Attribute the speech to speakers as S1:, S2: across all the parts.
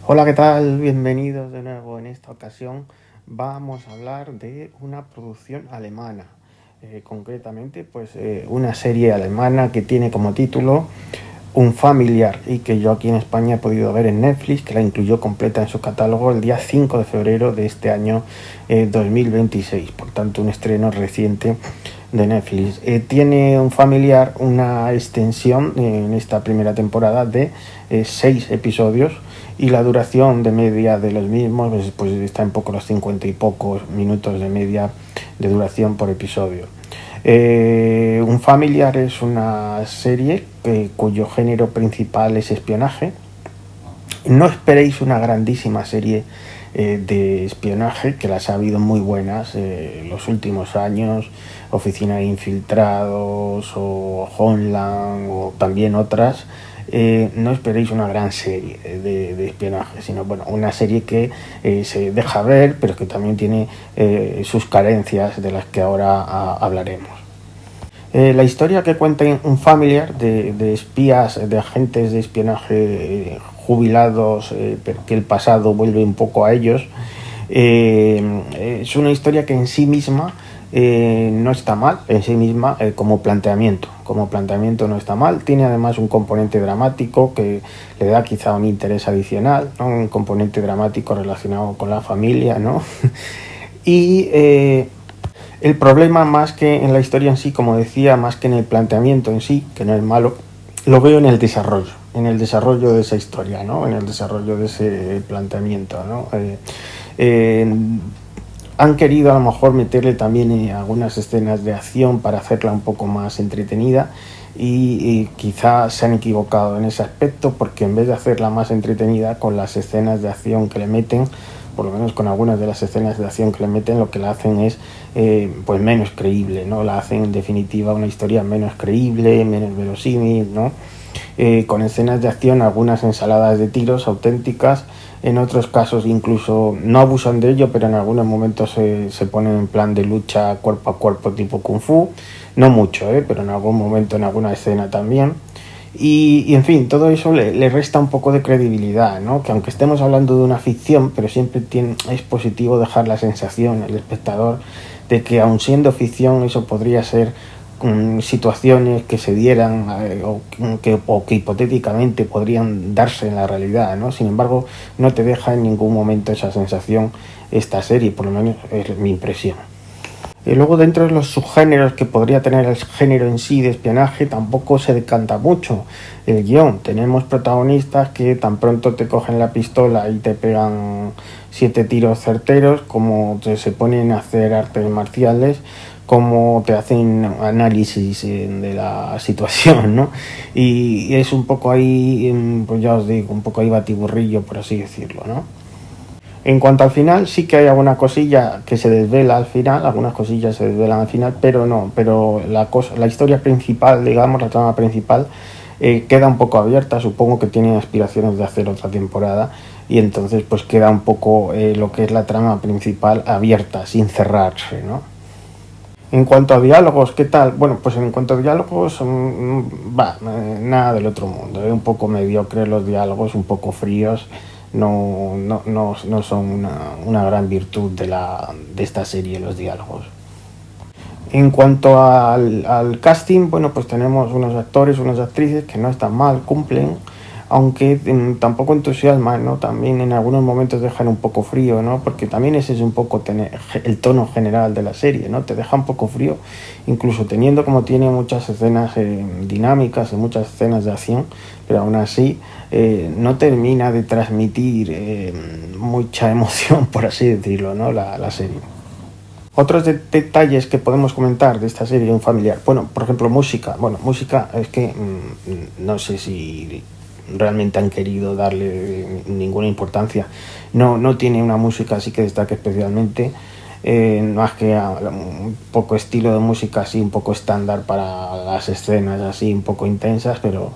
S1: Hola, ¿qué tal? Bienvenidos de nuevo. En esta ocasión vamos a hablar de una producción alemana, concretamente una serie alemana que tiene como título Un familiar y que yo aquí en España he podido ver en Netflix, que la incluyó completa en su catálogo el día 5 de febrero de este año 2026, por tanto un estreno reciente de Netflix. Tiene Un familiar una extensión en esta primera temporada de 6 episodios y la duración de media de los mismos pues está en poco los 50 y pocos minutos de media de duración por episodio. Un familiar es una serie cuyo género principal es espionaje. No esperéis una grandísima serie de espionaje, que las ha habido muy buenas los últimos años, Oficina de Infiltrados o Homeland o también otras. No esperéis una gran serie de espionaje, sino bueno, una serie que se deja ver, pero que también tiene sus carencias de las que ahora hablaremos. La historia que cuenta Un familiar de espías, de agentes de espionaje jubilados, pero que el pasado vuelve un poco a ellos, es una historia que en sí misma no está mal, en sí misma como planteamiento no está mal. Tiene además un componente dramático que le da quizá un interés adicional, ¿no? Un componente dramático relacionado con la familia, ¿no? y el problema, más que en la historia en sí, como decía, más que en el planteamiento en sí, que no es malo, lo veo en el desarrollo de esa historia, ¿no? En el desarrollo de ese planteamiento, ¿no? Han querido a lo mejor meterle también algunas escenas de acción para hacerla un poco más entretenida y quizá se han equivocado en ese aspecto, porque en vez de hacerla más entretenida con las escenas de acción que le meten, por lo menos con algunas de las escenas de acción que le meten, lo que la hacen es pues menos creíble, ¿no? La hacen en definitiva una historia menos creíble, menos verosímil, ¿no? Con escenas de acción, algunas ensaladas de tiros auténticas, en otros casos incluso no abusan de ello, pero en algunos momentos se ponen en plan de lucha cuerpo a cuerpo tipo kung fu, no mucho, pero en algún momento, en alguna escena también. Y en fin, todo eso le resta un poco de credibilidad, ¿no? Que aunque estemos hablando de una ficción, pero siempre es positivo dejar la sensación al espectador de que aun siendo ficción eso podría ser situaciones que se dieran o que hipotéticamente podrían darse en la realidad, ¿no? Sin embargo, no te deja en ningún momento esa sensación esta serie, por lo menos es mi impresión. Y luego, dentro de los subgéneros que podría tener el género en sí de espionaje, tampoco se decanta mucho el guión. Tenemos protagonistas que tan pronto te cogen la pistola y te pegan 7 tiros certeros, como se ponen a hacer artes marciales, como te hacen análisis de la situación, ¿no? Y es un poco ahí, pues ya os digo, un poco ahí batiburrillo, por así decirlo, ¿no? En cuanto al final, sí que hay alguna cosilla que se desvela al final, algunas cosillas se desvelan al final, pero la historia principal, digamos, la trama principal, queda un poco abierta. Supongo que tienen aspiraciones de hacer otra temporada y entonces pues queda un poco lo que es la trama principal abierta, sin cerrarse, ¿no? En cuanto a diálogos, ¿qué tal? Bueno, pues en cuanto a diálogos, nada del otro mundo. Un poco mediocre los diálogos, un poco fríos. No son una gran virtud de esta serie, los diálogos. En cuanto al casting, bueno, pues tenemos unos actores, unas actrices que no están mal, cumplen, aunque tampoco entusiasman, ¿no? También en algunos momentos dejan un poco frío, ¿no? Porque también ese es un poco el tono general de la serie, ¿no? Te deja un poco frío, incluso teniendo como tiene muchas escenas dinámicas y muchas escenas de acción, pero aún así no termina de transmitir mucha emoción, por así decirlo, ¿no? La serie. Otros detalles que podemos comentar de esta serie, Un familiar. Bueno, por ejemplo, música. Bueno, música es que no sé si realmente han querido darle ninguna importancia. No tiene una música así que destaque especialmente, más que un poco estilo de música así, un poco estándar para las escenas así, un poco intensas, pero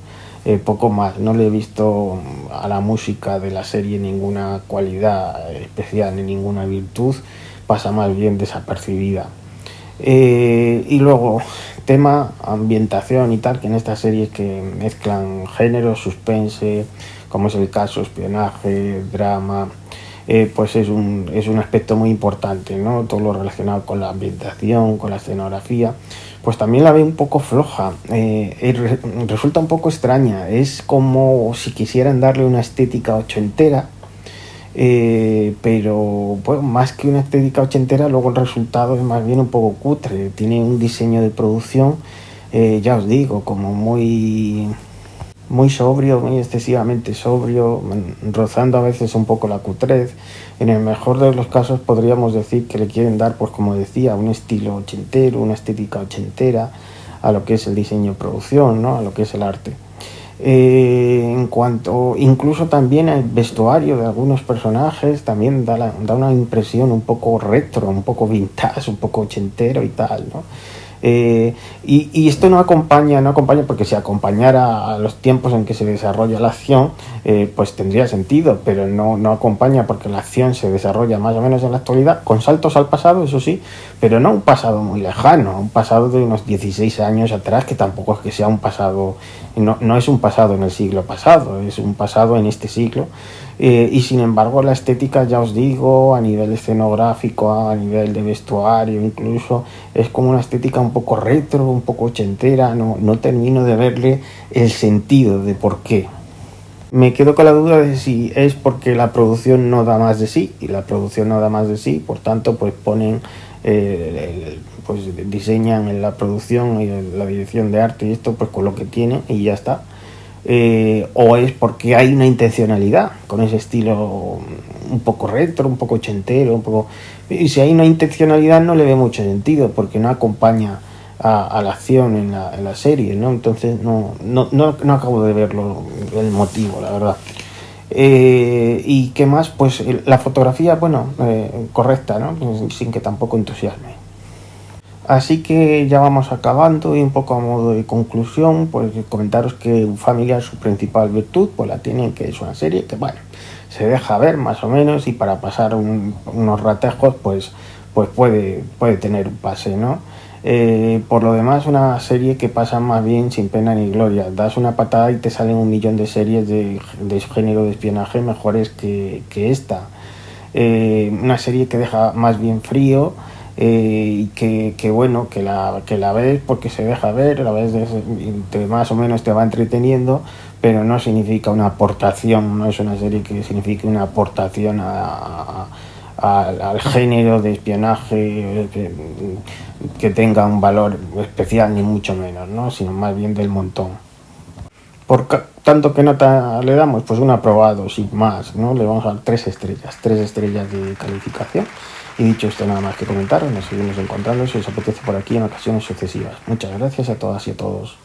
S1: poco más. No le he visto a la música de la serie ninguna cualidad especial ni ninguna virtud, pasa más bien desapercibida. Y luego Tema ambientación y tal, que en estas series que mezclan género, suspense, como es el caso, espionaje, drama, pues es un aspecto muy importante, ¿no? Todo lo relacionado con la ambientación, con la escenografía, pues también la veo un poco floja, resulta un poco extraña, es como si quisieran darle una estética ochentera, pero pues, más que una estética ochentera, luego el resultado es más bien un poco cutre, tiene un diseño de producción, ya os digo, como muy sobrio, muy excesivamente sobrio, rozando a veces un poco la cutrez. En el mejor de los casos podríamos decir que le quieren dar, pues como decía, un estilo ochentero, una estética ochentera a lo que es el diseño de producción, ¿no? A lo que es el arte. En cuanto, incluso también el vestuario de algunos personajes también da una impresión un poco retro, un poco vintage, un poco ochentero y tal, ¿no? Y esto no acompaña porque si acompañara a los tiempos en que se desarrolla la acción, pues tendría sentido, pero no acompaña porque la acción se desarrolla más o menos en la actualidad, con saltos al pasado, eso sí, pero no un pasado muy lejano, un pasado de unos 16 años atrás, que tampoco es que sea un pasado, no es un pasado en el siglo pasado, es un pasado en este siglo. Y sin embargo la estética, ya os digo, a nivel escenográfico, a nivel de vestuario incluso, es como una estética un poco retro, un poco ochentera, no termino de verle el sentido de por qué. Me quedo con la duda de si es porque la producción no da más de sí, y la producción no da más de sí, por tanto pues ponen, pues diseñan en la producción y en la dirección de arte y esto pues con lo que tienen y ya está. O es porque hay una intencionalidad con ese estilo un poco retro, un poco ochentero, un poco... Y si hay una intencionalidad no le ve mucho sentido porque no acompaña a la acción en la serie, ¿no? Entonces no acabo de verlo, el motivo, la verdad. ¿Y qué más? Pues la fotografía, bueno, correcta, ¿no? Sin que tampoco entusiasme. Así que ya vamos acabando y un poco a modo de conclusión, pues comentaros que Familia, su principal virtud, pues la tiene, que es una serie que, bueno, se deja ver más o menos y para pasar unos ratejos, pues puede tener un pase, ¿no? Por lo demás, una serie que pasa más bien sin pena ni gloria. Das una patada y te salen un millón de series de género de espionaje mejores que esta. Una serie que deja más bien frío, y que bueno, que la ves porque se deja ver, la ves más o menos te va entreteniendo, pero no significa una aportación, no es una serie que signifique una aportación al género de espionaje, que tenga un valor especial ni mucho menos, ¿no? Sino más bien del montón. Por tanto, ¿qué nota le damos? Pues un aprobado, sin más, ¿no? Le vamos a dar 3 estrellas de calificación. Y dicho esto, nada más que comentaros, nos seguimos encontrando si os apetece por aquí en ocasiones sucesivas. Muchas gracias a todas y a todos.